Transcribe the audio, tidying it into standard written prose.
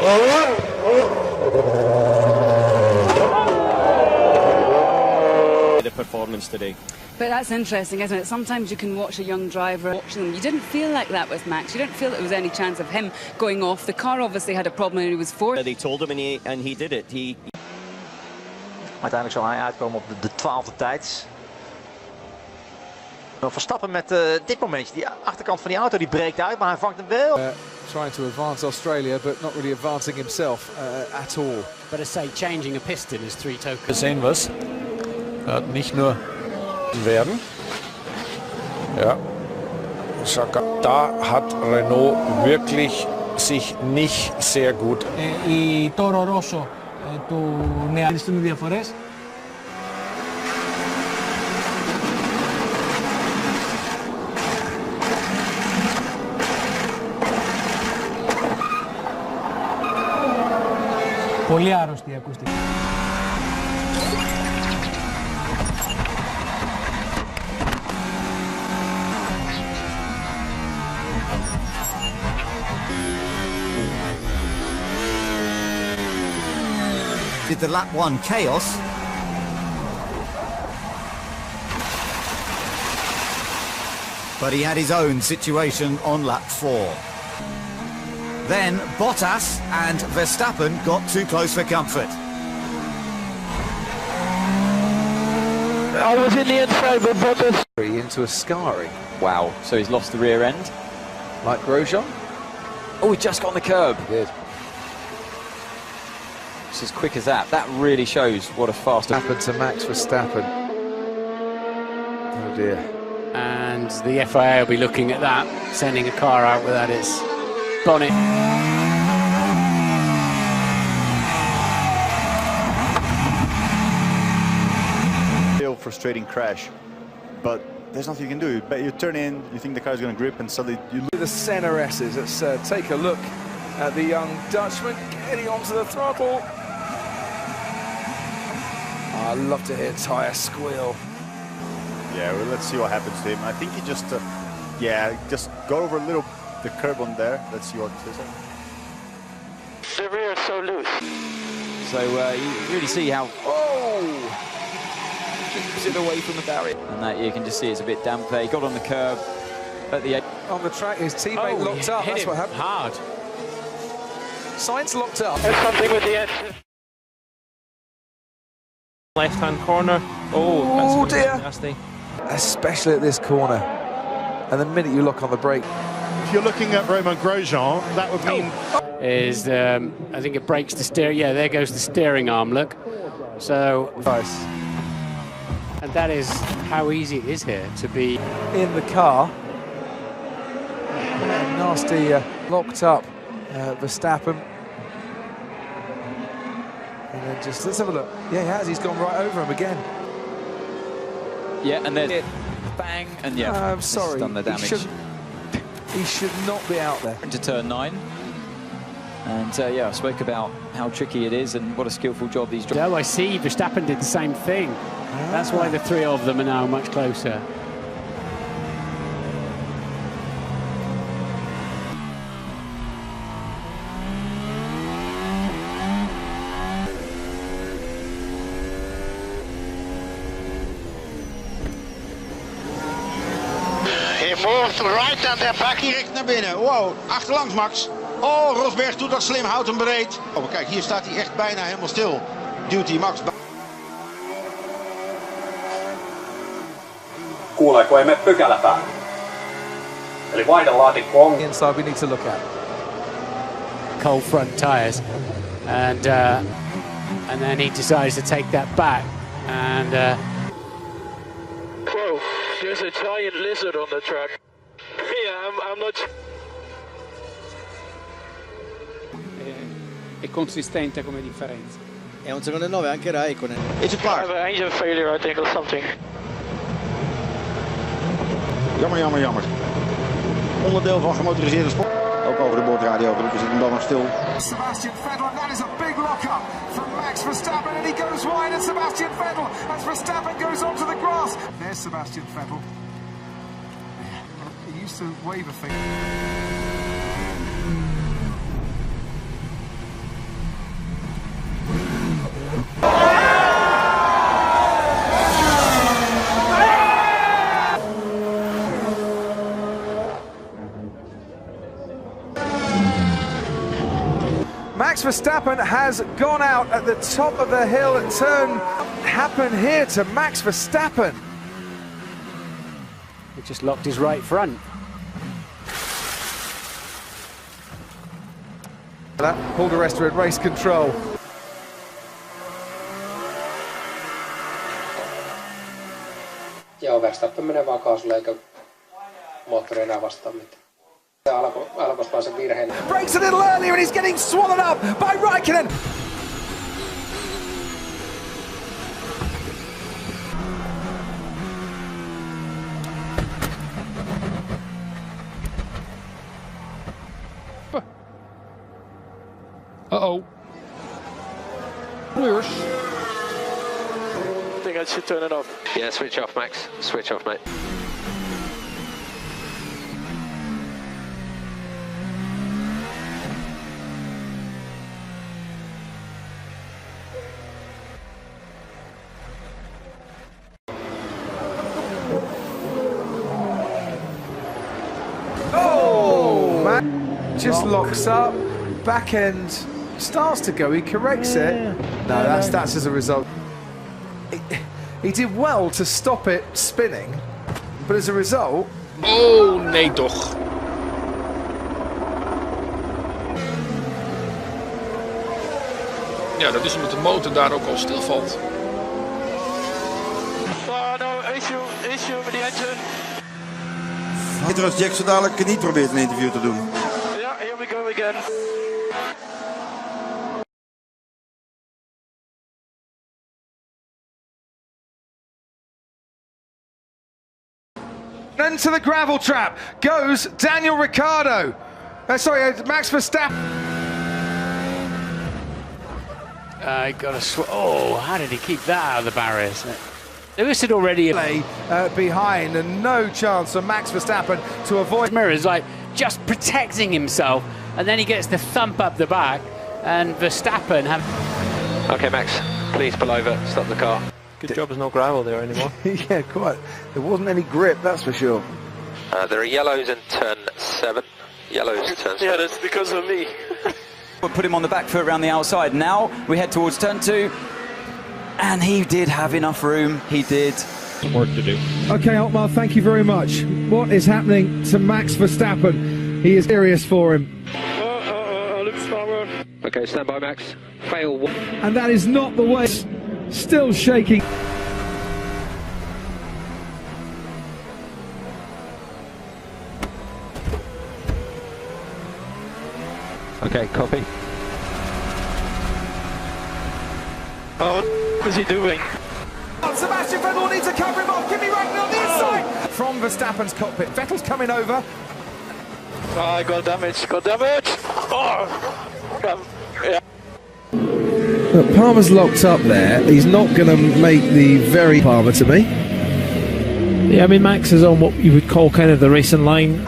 The performance today. But that's interesting, isn't it? Sometimes you can watch a young driver watching them. You didn't feel like that with Max. You didn't feel that there was any chance of him going off. The car obviously had a problem and he was forced. They told him and he did it. Uiteindelijk zal hij uitkomen op de 12e tijd. Verstappen met dit momentje. Die achterkant van die auto die breekt uit, maar hij vangt hem wel. Trying to advance Australia, but not really advancing himself at all. But I say changing a piston is 3 tokens. Gesehen was. Nicht nur werden. Ja. Da hat Renault wirklich sich nicht sehr gut. Η Toro Rosso του νεαριστούν διαφορές. Πολύ άρρωστη η ακουστική. Did the lap 1 chaos. But he had his own situation on lap 4. Then Bottas and Verstappen got too close for comfort. I was in the inside with Bottas. Into a scarring. Wow, so he's lost the rear end. Like Grosjean? Oh, he just got on the curb. He did. It's as quick as that. That really shows what a fast... Happened to Max Verstappen. Oh dear. And the FIA will be looking at that, sending a car out without its bonnet. Real frustrating crash, but there's nothing you can do. But you turn in, you think the car is going to grip, and suddenly you lose. The Senna S's. Let's take a look at the young Dutchman getting onto the throttle. I love to hear tyre squeal. Yeah, well, let's see what happens to him. I think he just, just go over a little the curb on there. Let's see what it is. The rear is so loose. So you really see how... Oh! Keeps it away from the barrier. And that you can just see it's a bit damp there. He got on the curb at the... On the track, his teammate locked up. That's what happened. Hard. Sainz locked up. There's something with the engine. Left-hand corner. Oh, that's dear. Nasty. Especially at this corner. And the minute you lock on the brake. If you're looking at Romain Grosjean, that would mean... I think it breaks the steer. Yeah, there goes the steering arm, look. So... Nice. And that is how easy it is here to be... In the car. Nasty locked up Verstappen. And then just, let's have a look. Yeah, he has. He's gone right over him again. Yeah, and then bang, and yeah, I'm sorry. Done the damage. He should not be out there. Into turn 9. And yeah, I spoke about how tricky it is and what a skillful job these drivers. Oh, I see. Verstappen did the same thing. That's why the 3 of them are now much closer. Moved right and they're back. Direct naar binnen. Wow, achterlangs Max. Oh, Rosberg doet dat slim, houdt hem breed. Oh, kijk, hier staat hij echt bijna helemaal stil. Duwt hij Max. Kuuleeko, ei mene pykälä päälle. Eli vaihdelaatikko on. Inside we need to look at. Cold front tyres. And then he decides to take that back. And... Whoa, there's a giant lizard on the track. Yeah, I'm not... È consistente come differenza. È un secondo e 9 anche Raikkonen. Is het klaar? Engine failure, I think, or something. Jammer, jammer, jammer. Onderdeel van gemotoriseerde sport. Ook over de boordradio, gelukkig zit hem dan nog stil. Sebastian Vettel, and that is a big lock-up from Max Verstappen, and he goes wide, and Sebastian Vettel, as Verstappen goes onto the grass. There's Sebastian Vettel. He used to wave a finger. Max Verstappen has gone out at the top of the hill. Turn happened here to Max Verstappen. He just locked his right front. That pulled the rest of it, race control. Joo, Verstappen menee vaan kaasulle eikä moottori enää vastaa mitään. Se alkoi vaan se virheellä. Breaks a little earlier and he's getting swallowed up by Raikkonen. Uh-oh. Rears. I think I should turn it off. Yeah, switch off, Max. Switch off, mate. Oh, man. Just locks up. Back end starts to go. He corrects it. No, that's as a result. He did well to stop it spinning, but as a result... Oh, nee toch. Ja, dat is omdat de motor daar ook al stilvalt. Oh no, issue with the engine. Beter als Jack zo dadelijk niet probeert een interview te doen. Yeah, here we go again. Into the gravel trap goes Daniel Ricciardo. Max Verstappen. Oh, how did he keep that out of the barriers? Lewis had already behind, and no chance for Max Verstappen to avoid mirrors, like just protecting himself, and then he gets the thump up the back, and Verstappen have. Okay, Max, please pull over, stop the car. Good job there's no gravel there anymore. Yeah, quite. There wasn't any grip, that's for sure. There are yellows in turn 7. Yellows turn 7. Yeah, that's because of me. We'll put him on the back foot around the outside. Now we head towards turn 2. And he did have enough room. He did. Work to do. Okay, Otmar, thank you very much. What is happening to Max Verstappen? He is serious for him. Okay, stand by, Max. Fail 1. And that is not the way. Still shaking. Okay, copy. Oh, what is he doing? Sebastian Vettel needs to cover him off. Kimi Raikkonen on the inside. From Verstappen's cockpit. Vettel's coming over. Oh, I got damage. Oh, yeah. Look, Palmer's locked up there. He's not going to make the very Palmer to me. Yeah, I mean, Max is on what you would call kind of the racing line.